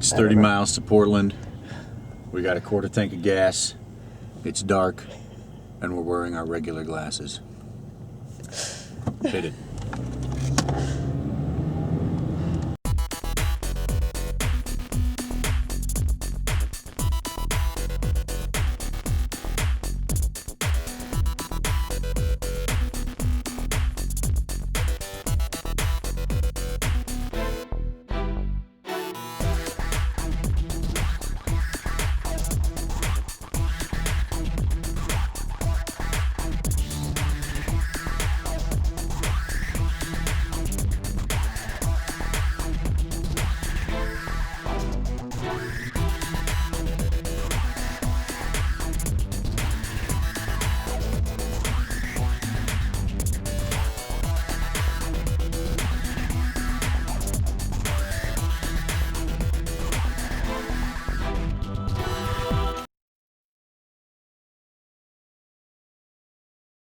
It's 30 miles to Portland. We got a quarter tank of gas. It's dark, and we're wearing our regular glasses. Hit it.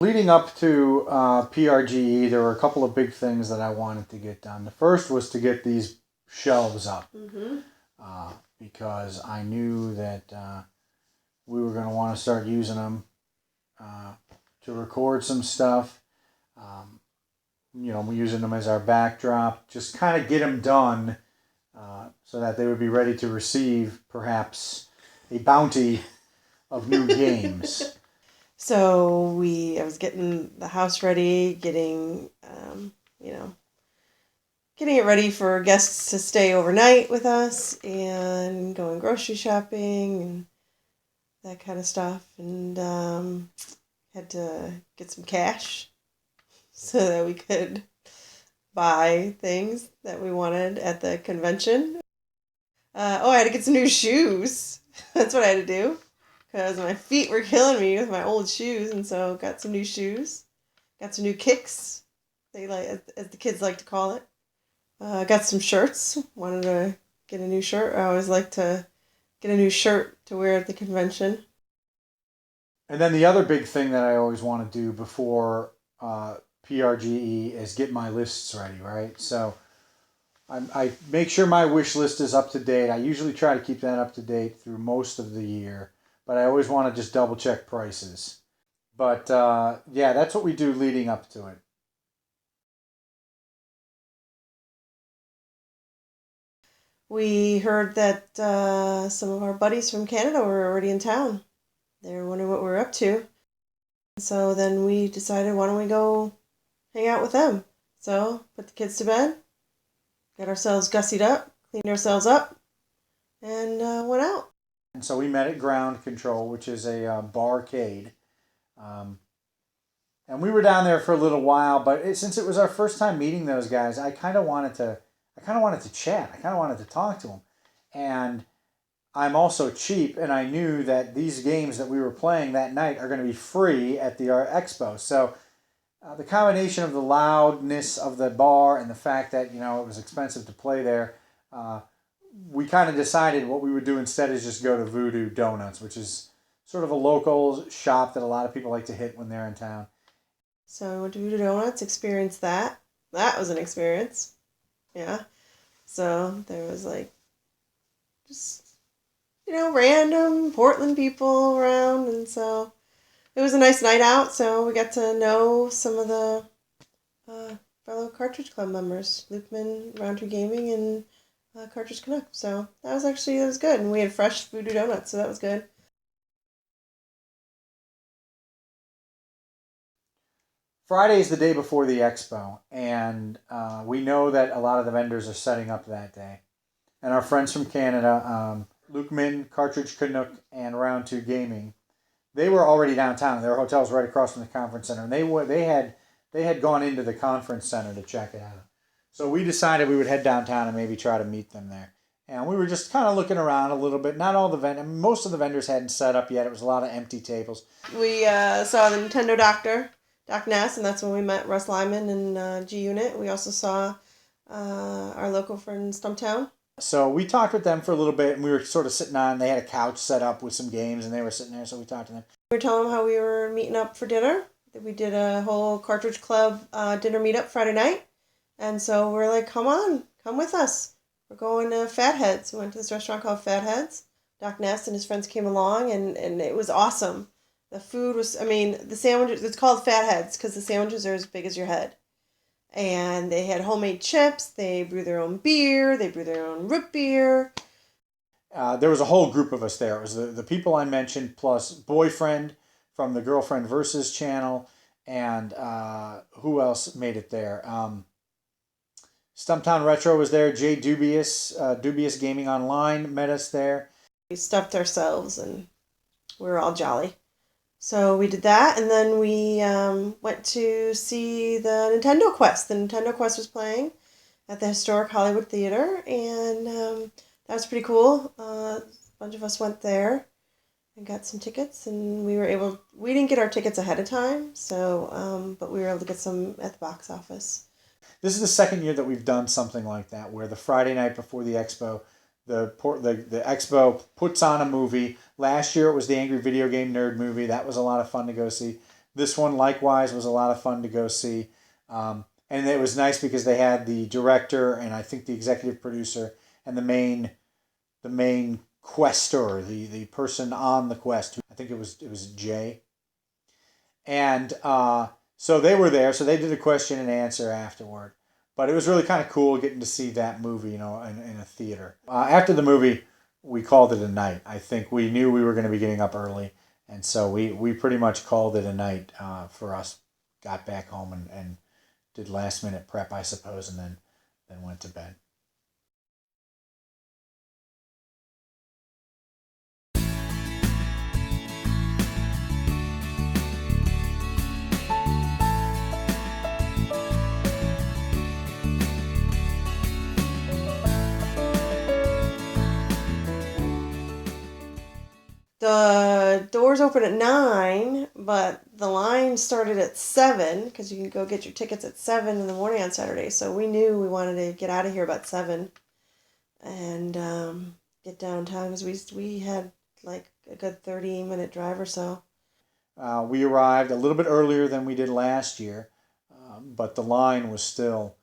Leading up to PRGE, there were a couple of big things that I wanted to get done. The first was to get these shelves up, because I knew that we were going to want to start using them to record some stuff. We're using them as our backdrop, just kind of get them done so that they would be ready to receive perhaps a bounty of new games. So I was getting the house ready, getting it ready for guests to stay overnight with us and going grocery shopping and that kind of stuff. And had to get some cash so that we could buy things that we wanted at the convention. I had to get some new shoes. That's what I had to do, because my feet were killing me with my old shoes, and so got some new shoes. Got some new kicks, as the kids like to call it. Got some shirts. Wanted to get a new shirt. I always like to get a new shirt to wear at the convention. And then the other big thing that I always want to do before PRGE is get my lists ready, right? So I make sure my wish list is up to date. I usually try to keep that up to date through most of the year, but I always want to just double check prices. But that's what we do leading up to it. We heard that some of our buddies from Canada were already in town. They were wondering what we were up to. So then we decided, why don't we go hang out with them? So put the kids to bed, got ourselves gussied up, cleaned ourselves up, and went out. And so we met at Ground Control, which is a barcade. And we were down there for a little while, but since it was our first time meeting those guys, I kind of wanted to chat. I kind of wanted to talk to them. And I'm also cheap, and I knew that these games that we were playing that night are going to be free at the expo. So the combination of the loudness of the bar and the fact that, it was expensive to play there, we kind of decided what we would do instead is just go to Voodoo Donuts, which is sort of a local shop that a lot of people like to hit when they're in town. So I went to Voodoo Donuts, experienced that. That was an experience. Yeah. So there was just, random Portland people around. And so it was a nice night out. So we got to know some of the fellow Cartridge Club members, Lucmin, Retro Gaming, and CartridgeCanuck. So that was good. And we had fresh Voodoo Donuts, so that was good. Friday is the day before the expo, and we know that a lot of the vendors are setting up that day. And our friends from Canada, Lucmin, CartridgeCanuck, and Round 2 Gaming, they were already downtown. Their hotel's right across from the conference center, and they had gone into the conference center to check it out. So we decided we would head downtown and maybe try to meet them there. And we were just kind of looking around a little bit. Not all the most of the vendors hadn't set up yet. It was a lot of empty tables. We saw the Nintendo Doctor, Doc Ness, and that's when we met Russ, Lyman, and GUnit. We also saw our local friend Stumptown. So we talked with them for a little bit, and we were sort of sitting on. They had a couch set up with some games, and they were sitting there, so we talked to them. We were telling them how we were meeting up for dinner. We did a whole Cartridge Club dinner meetup Friday night. And so we're like, come on, come with us. we're going to Fatheads. We went to this restaurant called Fatheads. Doc Ness and his friends came along, and it was awesome. The food was, I mean, the sandwiches, it's called Fatheads because the sandwiches are as big as your head. And they had homemade chips, they brew their own beer, they brew their own root beer. There was a whole group of us there. It was the people I mentioned, plus Boyfriend from the GirlfriendVS channel, and who else made it there? StumptownRetro was there. Jay DubiousGamingOnline met us there. We stuffed ourselves, and we were all jolly. So we did that, and then we went to see the Nintendo Quest. The Nintendo Quest was playing at the Historic Hollywood Theater, and that was pretty cool. A bunch of us went there and got some tickets, and we didn't get our tickets ahead of time, so but we were able to get some at the box office. This is the second year that we've done something like that, where the Friday night before the expo, the expo puts on a movie. Last year it was the Angry Video Game Nerd movie. That was a lot of fun to go see. This one likewise was a lot of fun to go see. And it was nice because they had the director and I think the executive producer and the main questor, the person on the quest. I think it was Jay. And so they were there, so they did a question and answer afterward. But it was really kind of cool getting to see that movie, in a theater. After the movie, we called it a night. I think we knew we were going to be getting up early, and so we pretty much called it a night for us. Got back home and did last minute prep, I suppose, and then went to bed. The doors open at 9, but the line started at 7 because you can go get your tickets at 7 in the morning on Saturday. So we knew we wanted to get out of here about 7 and get downtown because we had like a good 30-minute drive or so. We arrived a little bit earlier than we did last year, but the line was still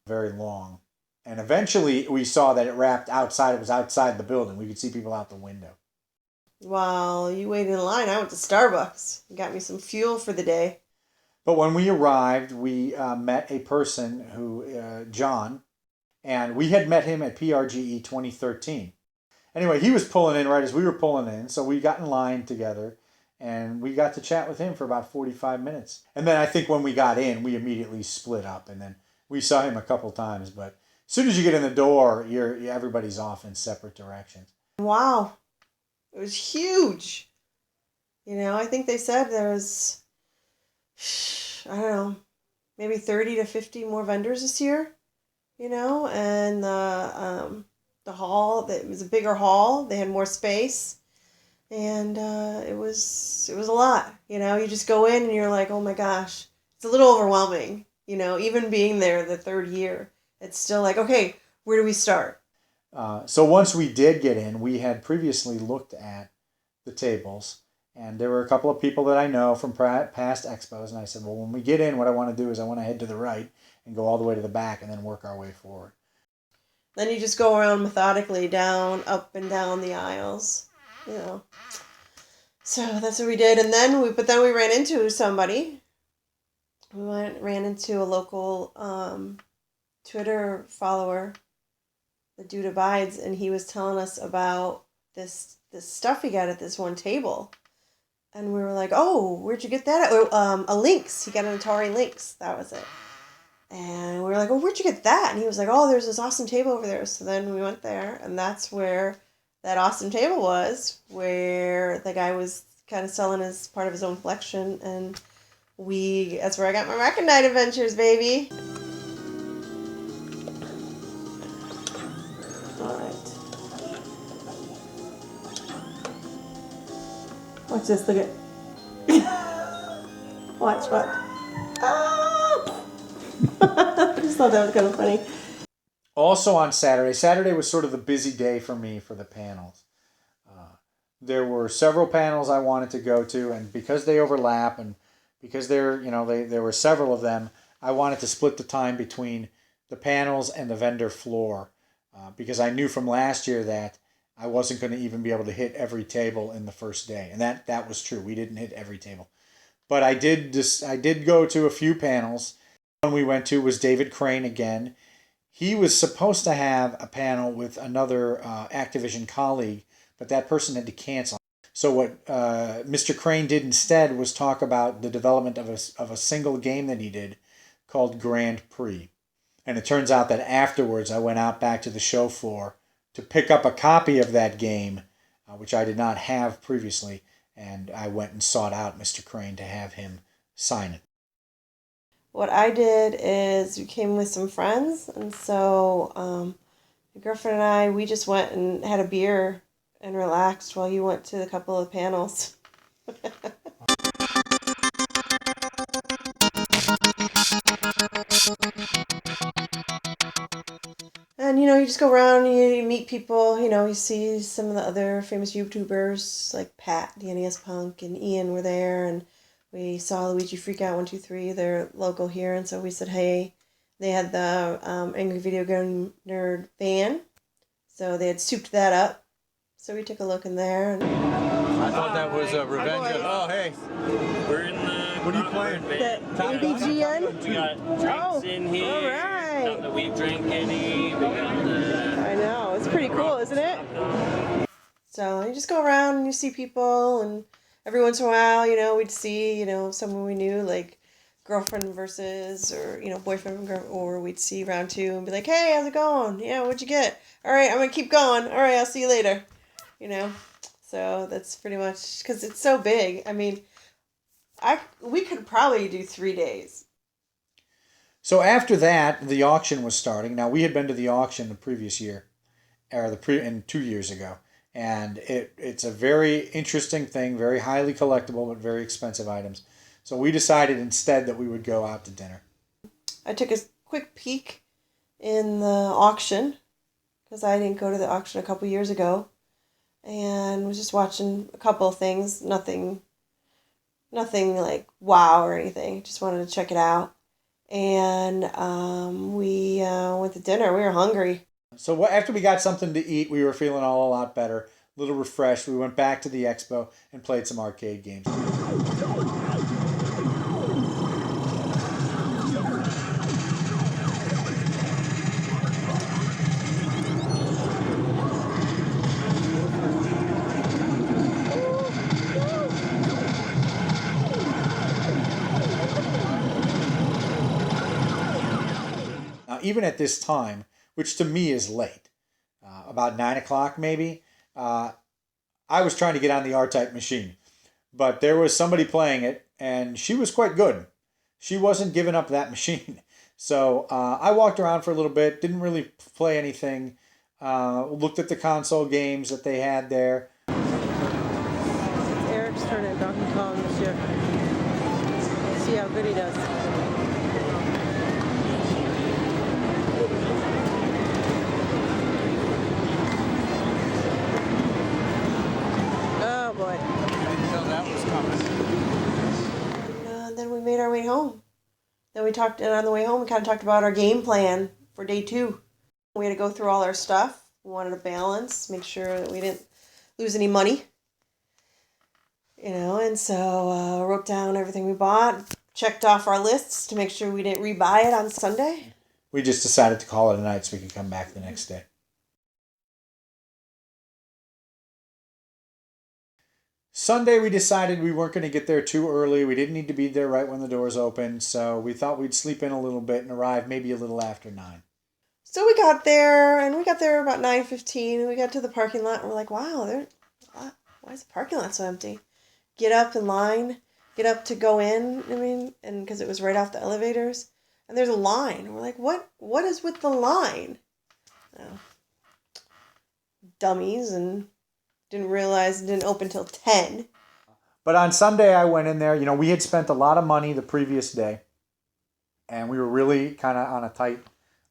very long. And eventually we saw that it wrapped outside. It was outside the building. We could see people out the window. While you waited in line, I went to Starbucks and got me some fuel for the day. But when we arrived, we met a person who, John, and we had met him at PRGE 2013. Anyway, he was pulling in right as we were pulling in, so we got in line together, and we got to chat with him for about 45 minutes. And then I think when we got in, we immediately split up, and then we saw him a couple times. But as soon as you get in the door, everybody's off in separate directions. Wow. It was huge. I think they said there was, I don't know, maybe 30 to 50 more vendors this year, and the hall, it was a bigger hall. They had more space, and it was a lot. You just go in and you're like, oh my gosh, it's a little overwhelming. Even being there the third year, it's still like, okay, where do we start? So once we did get in, we had previously looked at the tables, and there were a couple of people that I know from past expos, and I said, well, when we get in, what I want to do is I want to head to the right and go all the way to the back and then work our way forward. Then you just go around methodically up and down the aisles, So that's what we did, and then we ran into somebody. We ran into a local Twitter follower. The dude abides, and he was telling us about this stuff he got at this one table, and we were like, "Oh, where'd you get that?" A Lynx. He got an Atari Lynx. That was it. And we were like, "Oh, where'd you get that?" And he was like, "Oh, there's this awesome table over there." So then we went there, and that's where that awesome table was, where the guy was kind of selling as part of his own collection, and that's where I got my Recondite adventures, baby. Watch this, look at Watch. Ah! I just thought that was kind of funny. Also on Saturday was sort of the busy day for me for the panels. There were several panels I wanted to go to, and because they overlap and because there were several of them, I wanted to split the time between the panels and the vendor floor. because I knew from last year that I wasn't going to even be able to hit every table in the first day, and that was true. We didn't hit every table, but I did go to a few panels. One we went to was David Crane again. He was supposed to have a panel with another Activision colleague, but that person had to cancel. So what Mr. Crane did instead was talk about the development of a single game that he did called Grand Prix. And it turns out that afterwards I went out back to the show floor to pick up a copy of that game, which I did not have previously, and I went and sought out Mr. Crane to have him sign it. What I did is we came with some friends, and so my girlfriend and I, we just went and had a beer and relaxed while you went to a couple of panels. And, you just go around and you meet people, you see some of the other famous YouTubers, like Pat, the NES Punk, and Ian were there, and we saw Luigi Freakout 123, they're local here, and so we said, hey, they had the Angry Video Game Nerd van, so they had souped that up, so we took a look in there. And I thought that was a Revenge. Oh, hey. We're in the... What are you playing? The ABGN? We got drinks in here. All right. Not that we drank any. We got the... I know, it's pretty cool, isn't it? So you just go around and you see people, and every once in a while, we'd see, someone we knew, like GirlfriendVS or, boyfriend, or we'd see round two and be like, hey, how's it going? Yeah, what'd you get? All right, I'm going to keep going. All right, I'll see you later. So that's pretty much, because it's so big. I mean, we could probably do 3 days. So after that, the auction was starting. Now, we had been to the auction the previous year, or 2 years ago. And it's a very interesting thing, very highly collectible, but very expensive items. So we decided instead that we would go out to dinner. I took a quick peek in the auction, because I didn't go to the auction a couple years ago, and was just watching a couple of things. Nothing like wow or anything. Just wanted to check it out. And we went to dinner. We were hungry. So after we got something to eat, we were feeling all a lot better, a little refreshed. We went back to the expo and played some arcade games. Now, even at this time, which to me is late, about 9 o'clock maybe, I was trying to get on the R-Type machine. But there was somebody playing it, and she was quite good. She wasn't giving up that machine. So I walked around for a little bit, didn't really play anything, looked at the console games that they had there. It's Eric's turn at Donkey Kong this year. See how good he does. Oh boy. I didn't know that was coming. And then we made our way home. Then we talked, and on the way home, we kind of talked about our game plan for day 2. We had to go through all our stuff. We wanted to balance, make sure that we didn't lose any money. And so wrote down everything we bought, checked off our lists to make sure we didn't rebuy it on Sunday. We just decided to call it a night so we could come back the next day. Sunday, we decided we weren't going to get there too early. We didn't need to be there right when the doors opened, so we thought we'd sleep in a little bit and arrive maybe a little after 9. So we got there, and we got there about 9:15, and we got to the parking lot, and we're like, wow, why is the parking lot so empty? Get up in line, get up to go in, and because it was right off the elevators, and there's a line. And we're like, what is with the line? Oh, dummies, and didn't realize it didn't open till 10. But on Sunday, I went in there. We had spent a lot of money the previous day, and we were really kind of on a tight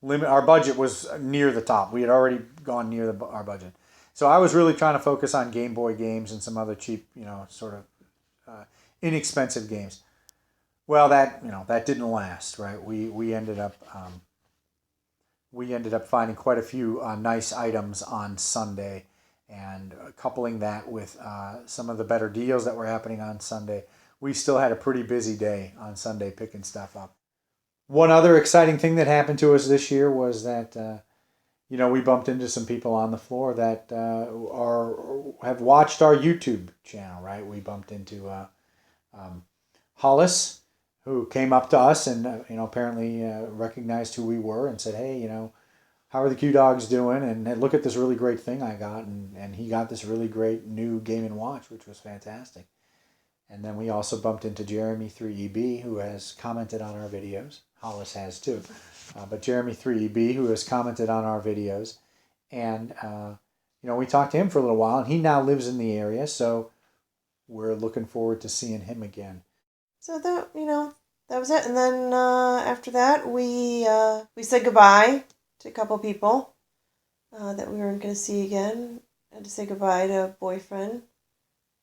limit. Our budget was near the top. We had already gone near our budget. So I was really trying to focus on Game Boy games and some other cheap, sort of inexpensive games. Well, that didn't last, right? We ended up we ended up finding quite a few nice items on Sunday, and coupling that with some of the better deals that were happening on Sunday, we still had a pretty busy day on Sunday picking stuff up. One other exciting thing that happened to us this year was that we bumped into some people on the floor that have watched our YouTube channel. Right, we bumped into Hollis, who came up to us and apparently recognized who we were and said, "Hey, how are the Q Dogs doing? And look at this really great thing I got." And he got this really great new Game & Watch, which was fantastic. And then we also bumped into Jeremy 3EB, who has commented on our videos. Hollis has too. But Jeremy 3EB, who has commented on our videos. And, we talked to him for a little while, and he now lives in the area, so we're looking forward to seeing him again. So that was it. And then after that, we said goodbye to a couple people that we weren't going to see again. I had to say goodbye to a boyfriend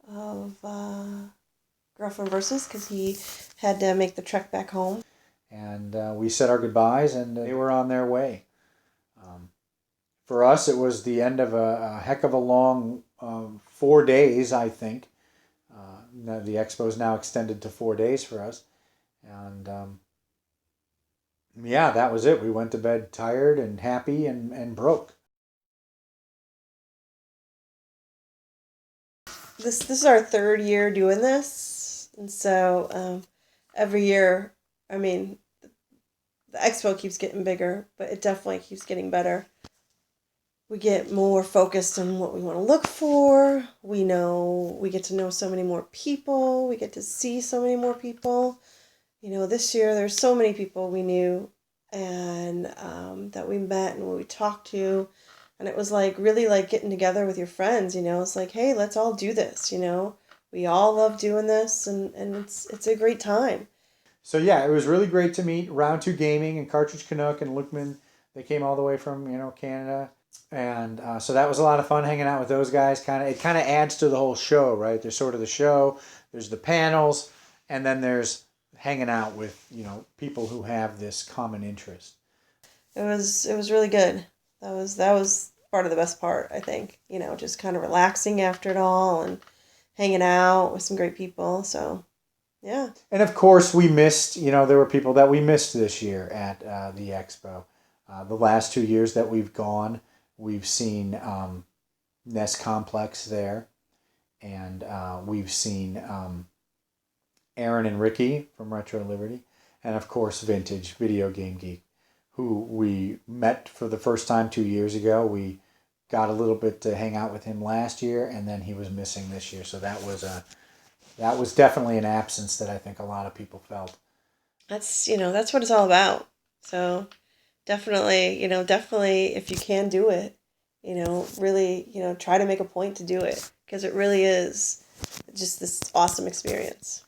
of GirlfriendVS because he had to make the trek back home. And we said our goodbyes, and they were on their way. For us, it was the end of a heck of a long 4 days, I think. The expo is now extended to 4 days for us. And that was it. We went to bed tired and happy and broke. This is our third year doing this. And so every year, the expo keeps getting bigger, but it definitely keeps getting better. We get more focused on what we want to look for. We get to know so many more people. We get to see so many more people. This year there's so many people we knew and that we met and we talked to. And it was really getting together with your friends, It's like, hey, let's all do this, We all love doing this and it's a great time. So it was really great to meet Round 2 Gaming and CartridgeCanuck and Lucmin. They came all the way from, Canada. And so that was a lot of fun hanging out with those guys. It kind of adds to the whole show, right? There's sort of the show, there's the panels, and then there's hanging out with, people who have this common interest. It was really good. That was part of the best part, I think. Just kind of relaxing after it all and hanging out with some great people. So, yeah. And of course, we missed, there were people that we missed this year at the expo. The last 2 years that we've gone, we've seen Nest Complex there, and we've seen Aaron and Ricky from Retro Liberty, and of course Vintage Video Game Geek, who we met for the first time 2 years ago. We got a little bit to hang out with him last year, and then he was missing this year. So that was definitely an absence that I think a lot of people felt. That's what it's all about. So definitely if you can do it, really, try to make a point to do it because it really is just this awesome experience.